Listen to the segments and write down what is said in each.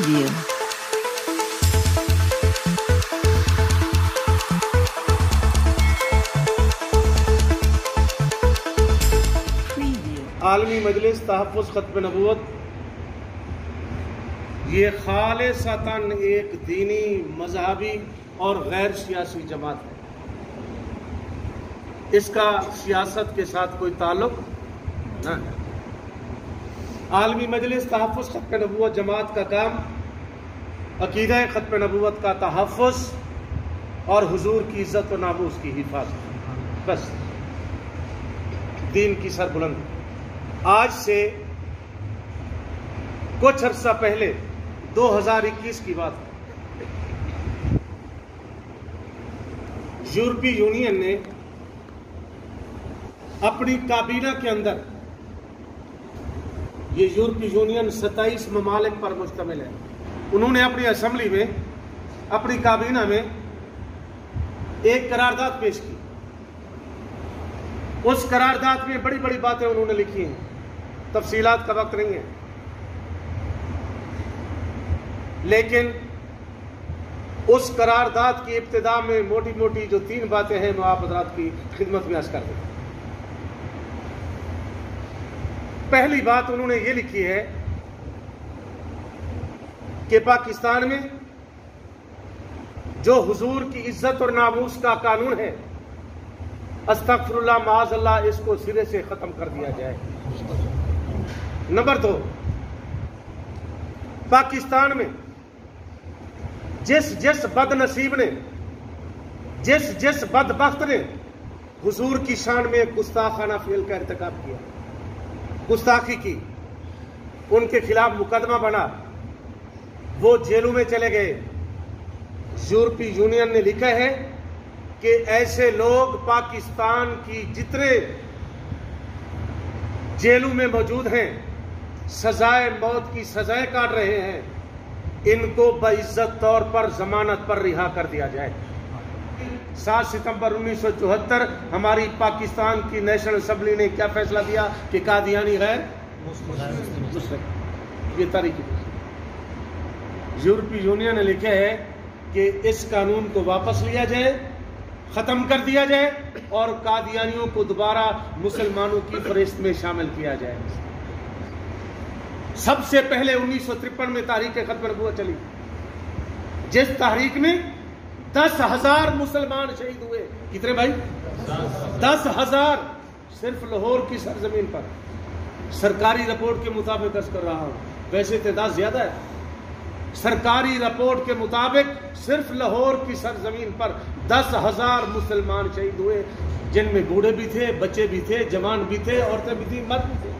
Preview. عالمی مجلس تحفظ ختم نبوت یہ خالصتاً ایک دینی، مذہبی اور غیر سیاسی جماعت ہے۔ اس کا سیاست کے ساتھ کوئی تعلق نہ ہے۔ عالمی مجلس تحفظ ختم نبوت جماعت کا کام عقیدہ ختم نبوت کا تحفظ اور حضور کی عزت و ناموس کی حفاظت، بس دین کی سربلندی۔ آج سے کچھ عرصہ پہلے 2021 کی بات ہے، یورپی یونین نے اپنی کابینہ کے اندر، یہ یورپی یونین 27 ممالک پر مشتمل ہے، انہوں نے اپنی اسمبلی میں، اپنی کابینہ میں ایک قرارداد پیش کی۔ اس قرارداد میں بڑی بڑی باتیں انہوں نے لکھی ہیں، تفصیلات کا وقت نہیں ہے، لیکن اس قرارداد کی ابتدا میں موٹی موٹی جو 3 باتیں ہیں وہ آپ حضرات کی خدمت میں عرض کر دیں۔ پہلی بات انہوں نے یہ لکھی ہے کہ پاکستان میں جو حضور کی عزت اور ناموس کا قانون ہے، استغفر اللہ معاذ اللہ، اس کو سرے سے ختم کر دیا جائے۔ نمبر 2، پاکستان میں جس بد نصیب نے، جس بدبخت نے حضور کی شان میں گستاخانہ فعل کا ارتکاب کیا، گستاخی کی، ان کے خلاف مقدمہ بنا، وہ جیلوں میں چلے گئے۔ یورپی یونین نے لکھا ہے کہ ایسے لوگ پاکستان کی جتنے جیلوں میں موجود ہیں، سزائے موت کی سزائیں کاٹ رہے ہیں، ان کو باعزت طور پر ضمانت پر رہا کر دیا جائے۔ 7 ستمبر 1974 ہماری پاکستان کی نیشنل اسمبلی نے کیا فیصلہ دیا کہ قادیانی غیر مسلم، یہ تاریخی۔ یورپی یونین نے لکھا ہے کہ اس قانون کو واپس لیا جائے، ختم کر دیا جائے اور قادیانیوں کو دوبارہ مسلمانوں کی فہرست میں شامل کیا جائے۔ سب سے پہلے 1953 میں تحریک ختم نبوت چلی، جس تحریک میں 10,000 مسلمان شہید ہوئے۔ کتنے بھائی؟ 10,000 صرف لاہور کی سرزمین پر۔ سرکاری رپورٹ کے مطابق عرض کر رہا ہوں، ویسے تعداد زیادہ ہے، سرکاری رپورٹ کے مطابق صرف لاہور کی سرزمین پر 10,000 مسلمان شہید ہوئے، جن میں بوڑھے بھی تھے، بچے بھی تھے، جوان بھی تھے، عورتیں بھی تھیں، مرد بھی تھے،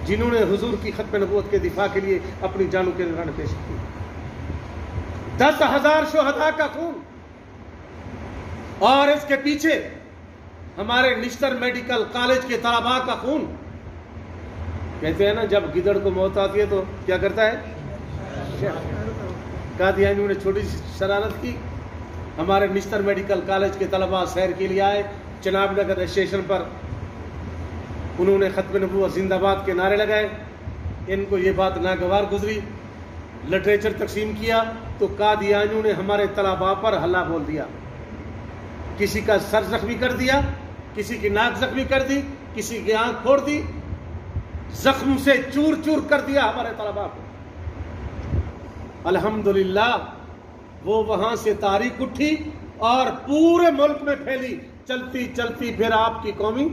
جنہوں نے حضور کی ختم نبوت کے دفاع کے لیے اپنی جانوں کے نذرانے پیش کی۔ 10,000 شہداء کا خون، اور اس کے پیچھے ہمارے نشتر میڈیکل کالج کے طلباء کا خون۔ کہتے ہیں نا جب گدڑ کو موت آتی ہے تو کیا کرتا ہے؟ قادیانیوں نے چھوٹی سی شرارت کی، ہمارے نشتر میڈیکل کالج کے طلباء سیر کے لیے آئے چناب نگر اسٹیشن پر، انہوں نے ختم نبوت زندہ باد کے نعرے لگائے، ان کو یہ بات ناگوار گزری، لٹریچر تقسیم کیا تو قادیانیوں نے ہمارے طلباء پر حملہ بول دیا، کسی کا سر زخمی کر دیا، کسی کی ناک زخمی کر دی، کسی کی آنکھ پھوڑ دی، زخم سے چور چور کر دیا ہمارے طلباء کو۔ الحمدللہ وہ وہاں سے تحریک اٹھی اور پورے ملک میں پھیلی، چلتی چلتی پھر آپ کی قومی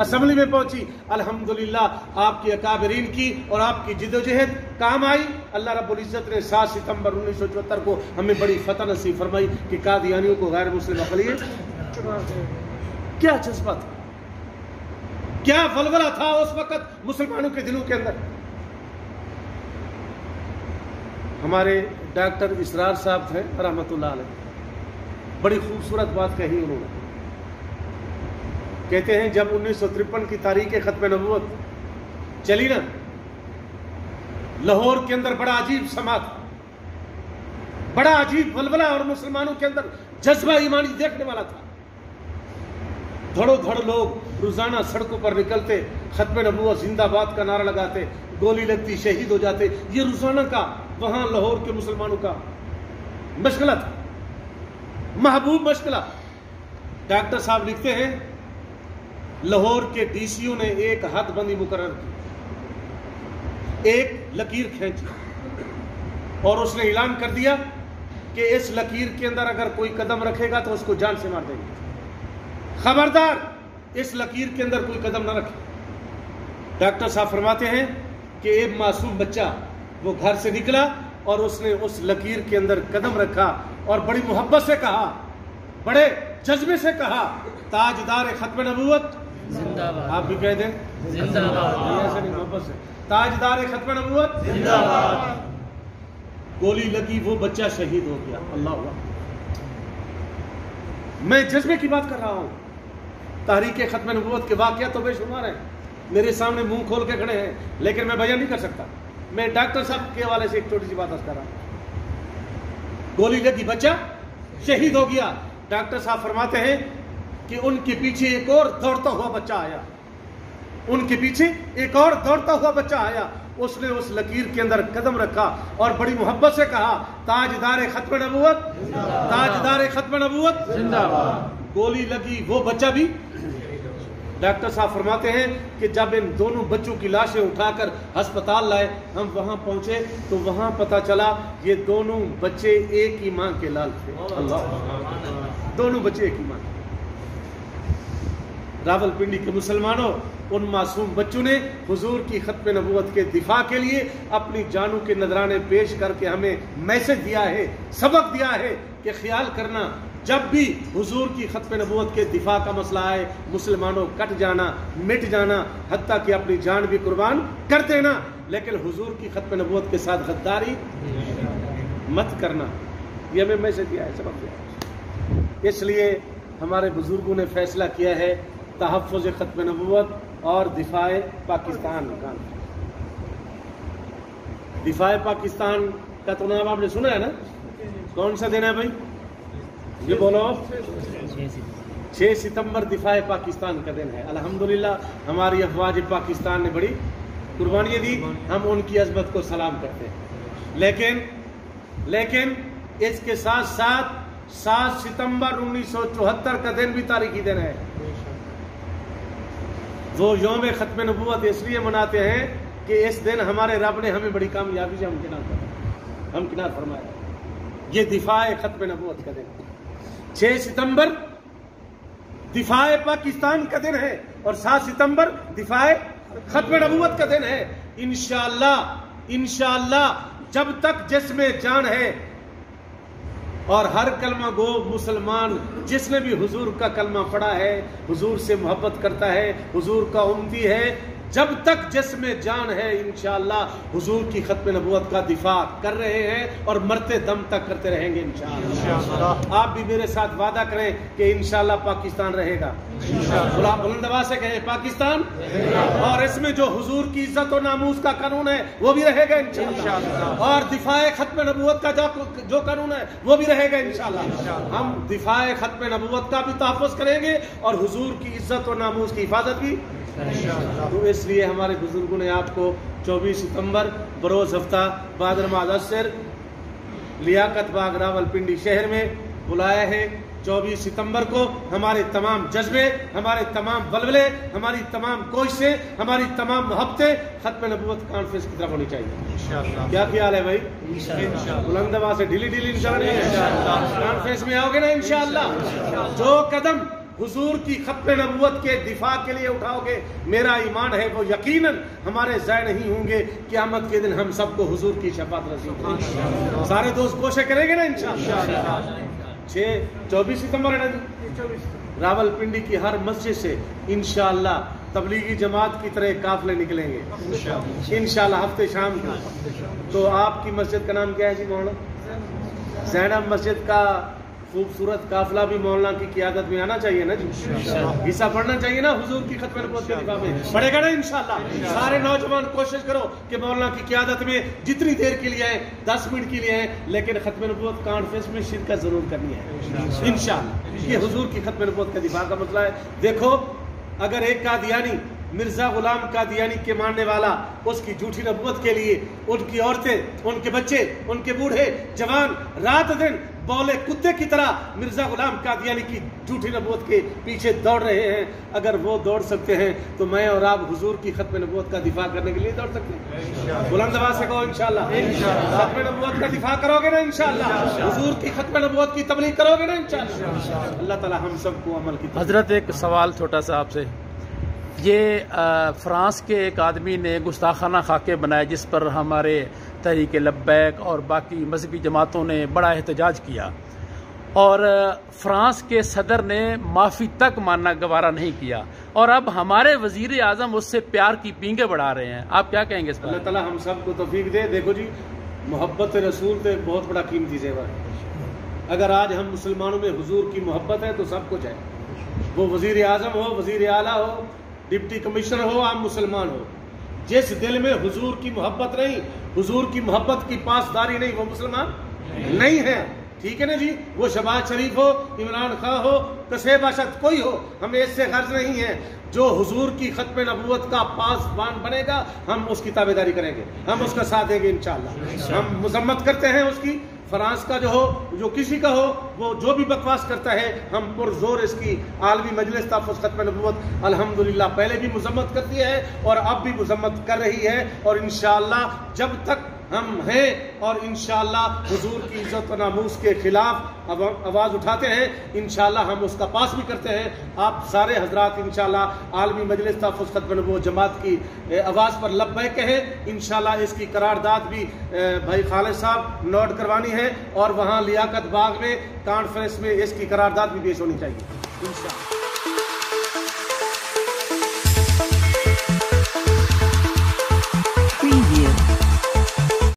اسمبلی میں پہنچی۔ الحمدللہ آپ کی اکابرین کی اور آپ کی جد و جہد کام آئی۔ اللہ رب العزت نے 7 ستمبر 1974 کو ہمیں بڑی فتح نصیب فرمائی کہ قادیانیوں کو غیر مسلم اقلیت۔ کیا جذبہ تھا، کیا ولولہ تھا اس وقت مسلمانوں کے دلوں کے اندر۔ ہمارے ڈاکٹر اسرار صاحب تھے رحمت اللہ علیہ، بڑی خوبصورت بات کہی انہوں نے، کہتے ہیں جب 1953 کی تاریخ ختم نبوت چلی نا، لاہور کے اندر بڑا عجیب سما تھا، بڑا عجیب ولولہ اور مسلمانوں کے اندر جذبہ ایمانی دیکھنے والا تھا۔ धड़ो धड़ लोग रोजाना सड़कों पर निकलते, खत्म नबूवत जिंदाबाद का नारा लगाते, गोली लगती, शहीद हो जाते। ये रोजाना का वहां लाहौर के मुसलमानों का मशगला था, महबूब मशगला। डॉक्टर साहब लिखते हैं लाहौर के डीसीओ ने एक हदबंदी मुकर्रर की, एक लकीर खींची और उसने ऐलान कर दिया कि इस लकीर के अंदर अगर कोई कदम रखेगा तो उसको जान से मार देंगे। खबरदार, इस लकीर के अंदर कोई कदम न रखे। डॉक्टर साहब फरमाते हैं कि एक मासूम बच्चा वो घर से निकला और उसने उस लकीर के अंदर कदम रखा और बड़ी मोहब्बत से कहा, बड़े जज्बे से कहा, ताजदार खत्म नबूवत जिंदाबाद। आप भी कह दें जिंदाबाद, ऐसे नहीं, मोहब्बत से, ताजदार खत्म नबूवत जिंदाबाद। गोली लगी, वो बच्चा शहीद हो गया। अल्लाह अल्लाह। मैं जज्बे की बात कर रहा हूं। तहरीक खत्म नबूवत के वाकया तो बेशुमार हैं, मेरे सामने मुंह खोल के खड़े हैं, लेकिन मैं बयान नहीं कर सकता। मैं डॉक्टर साहब के हवाले से एक छोटी सी बात कर रहा हूं। गोली लगी, बच्चा शहीद हो गया। डॉक्टर साहब फरमाते हैं कि उनके पीछे एक और दौड़ता हुआ बच्चा आया, उनके पीछे एक और दौड़ता हुआ बच्चा आया। उसने उस लकीर के अंदर कदम रखा और बड़ी मोहब्बत से कहा, ताजदार खत्म नबूवत, ताजदार खत्म नबूवत जिंदाबाद। गोली लगी, वो बच्चा भी। डॉक्टर साहब फरमाते हैं कि जब इन दोनों बच्चों की लाशें उठाकर अस्पताल लाए, हम वहां पहुंचे तो वहां पता चला ये दोनों बच्चे एक ही मां के लाल थे। अल्लाह, दोनों बच्चे एक ही मां। रावलपिंडी के मुसलमानों, उन मासूम बच्चों ने हुजूर की खत्म नबूवत के दिफा के लिए अपनी जानों के नजराने पेश करके हमें मैसेज दिया है, सबक दिया है कि ख्याल करना, जब भी हुजूर की खत्म नबूवत के दिफा का मसला आए, मुसलमानों कट जाना, मिट जाना, हत्ता कि अपनी जान भी कुर्बान कर देना, लेकिन हुजूर की खत्म नबूवत के साथ गद्दारी मत करना। ये हमें मैसेज दिया है, सबक दिया है। इसलिए हमारे बुजुर्गों ने फैसला किया है तहफ़्फ़ुज़ खत्म नबूवत और दिफाए पाकिस्तान का। दिफाए पाकिस्तान का तो नाम आपने सुना है ना? कौन सा दिन है भाई? ये बोलो। 6 सितंबर दिफाए पाकिस्तान का दिन है। अल्हम्दुलिल्लाह हमारी अफवाज पाकिस्तान ने बड़ी कुर्बानियाँ दी, हम उनकी अज़मत को सलाम करते हैं। लेकिन इसके साथ साथ 7 सितंबर 1974 का दिन भी तारीखी दिन है। वो यौम खत्म नबूवत इसलिए मनाते हैं कि इस दिन हमारे रब ने हमें बड़ी कामयाबी से हमकिनार फरमाया। ये दिफाए खत्म नबूवत का दिन। 6 सितंबर दिफाए पाकिस्तान का दिन है और 7 सितंबर दिफाए खत्म नबूवत का दिन है। इंशाअल्लाह जब तक जिसमें जान है और हर कलमा गो मुसलमान जिसने भी हुजूर का कलमा पढ़ा है, हुजूर से मोहब्बत करता है, हुजूर का उम्मती है, जब तक जिसमें जान है इंशाअल्लाह हुजूर की खत्म नबूवत का दिफा कर रहे हैं और मरते दम तक करते रहेंगे इंशाअल्लाह। आप भी मेरे साथ वादा करें कि इंशाअल्लाह पाकिस्तान रहेगा। बुलंद आवाज से कहें पाकिस्तान, और इसमें जो हुजूर की इज्जत और नामूस का कानून है वो भी रहेगा इंशाअल्लाह, और दिफाए खत्म नबूवत का जो कानून है वो भी रहेगा इंशाअल्लाह। हम दिफाए खत्म नबूवत का भी तहफ़्फ़ुज़ करेंगे और हुजूर की इज्जत और नामूस की हिफाजत भी। तो इसलिए हमारे बुजुर्गों ने आपको 24 सितंबर बरोज हफ्ता बाद नमाज़ असर लियाकत बाग रावलपिंडी शहर में बुलाया है। 24 सितंबर को हमारे तमाम जज्बे, हमारे तमाम बलबले, हमारी तमाम कोशिशें, हमारी तमाम मोहब्बतें खत्म नबूवत कॉन्फ्रेंस की तरफ होनी चाहिए। क्या ख्याल है भाई? बुलंद आवाज़ से ढीली इंशाअल्लाह कॉन्फ्रेंस में आओगे ना इंशाअल्लाह। जो कदम हुजूर की खत्म नबूवत के दिफा के लिए उठाओगे, मेरा ईमान है वो यकीनन हमारे ज़ाय नहीं होंगे। क़यामत के दिन हम सबको हुजूर की शफ़ाअत नसीब होगी। सारे दोस्त कोशिश करेंगे ना इंशाअल्लाह। 24 सितंबर है ना, रावलपिंडी की हर मस्जिद से इंशाअल्लाह तबलीगी जमात की तरह काफिले निकलेंगे इंशाअल्लाह हफ्ते शाम को। तो आपकी मस्जिद का नाम क्या है जी? मौलाना ज़ैनब मस्जिद का खूबसूरत काफिला भी मौलाना की क़ियादत में आना चाहिए ना जी, हिस्सा पढ़ना चाहिए ना हुजूर की खत्म नबूवत के दिफा में, पढ़ेगा ना इंशाल्लाह। सारे नौजवान कोशिश करो कि मौलाना की क़ियादत में जितनी देर के लिए आए, 10 मिनट के लिए आए, लेकिन खत्म नबूवत कॉन्फ्रेंस में शिरकत जरूर करनी है इंशाल्लाह। ये हुजूर की खत्म नबूवत के दिफा का मसला है। देखो, अगर एक कादियानी मिर्जा गुलाम कादियानी के मानने वाला उसकी झूठी नबूवत के लिए उनकी औरतें, उनके बच्चे, उनके बूढ़े जवान रात दिन बौले कुत्ते की तरह मिर्जा गुलाम कादियानी की झूठी नबूवत के पीछे दौड़ रहे हैं, अगर वो दौड़ सकते हैं तो मैं और आप हुजूर की खत्म नबूवत का दिफा करने के लिए दौड़ सकते हैं। बुलंद आवाज से कहो इंशाल्लाह। खत्म नबूवत का दिफा करोगे ना इंशाल्लाह, हुजूर की खत्म नबूवत की तबलीग करोगे ना इंशाल्लाह। अल्लाह ताला हम सबको अमल की। हजरत, एक सवाल छोटा सा आपसे, ये फ्रांस के एक आदमी ने गुस्ताखाना खाके बनाया जिस पर हमारे तहरीक लब्बैक और बाकी मजहबी जमातों ने बड़ा एहतजाज किया, और फ्रांस के सदर ने माफ़ी तक मानना गवारा नहीं किया, और अब हमारे वज़ीर आज़म उससे प्यार की पींगे बढ़ा रहे हैं। आप क्या कहेंगे इस पर? अल्लाह ताला हम सबको तौफीक दे। देखो जी, मोहब्बत रसूल तो एक बहुत बड़ा कीमती जेवर है। अगर आज हम मुसलमानों में हुजूर की मोहब्बत है तो सब कुछ है। वो वज़ीर आज़म हो, वज़ीर आला हो, डिप्टी कमिश्नर हो, आम मुसलमान हो, जिस दिल में हुजूर की मोहब्बत नहीं, हुजूर की मोहब्बत की पासदारी नहीं, वो मुसलमान नहीं है। ठीक है ना जी। वो शहबाज शरीफ हो, इमरान खां हो, कसेब अशद कोई हो, हमें इससे गर्ज नहीं है। जो हुजूर की खत्म नबूवत का पासबान बनेगा हम उसकी ताबेदारी करेंगे, हम उसका साथ देंगे इंशाअल्लाह। हम मजम्मत करते हैं उसकी, फ्रांस का जो हो, जो किसी का हो, वो जो भी बकवास करता है, हम पुरजोर इसकी आलमी मजलिस तहफ़्फ़ुज़ खत्म नबूवत अल्हम्दुलिल्लाह पहले भी मजम्मत करती है और अब भी मजम्मत कर रही है, और इंशाअल्लाह जब तक हम हैं और इंशाअल्लाह हुजूर की इज्जत और नामूस के खिलाफ आवाज़ उठाते हैं, इंशाअल्लाह हम उसका पास भी करते हैं। आप सारे हजरात इंशाअल्लाह आलमी मजलिस तहफ़्फ़ुज़ खत्म नबूवत जमात की आवाज़ पर लब्बैक कहें। इंशाअल्लाह इसकी करारदाद भी भाई खालिद साहब नोट करवानी है, और वहाँ लियाकत बाग में कॉन्फ्रेंस में इसकी करारदाद भी पेश होनी चाहिए इंशाअल्लाह।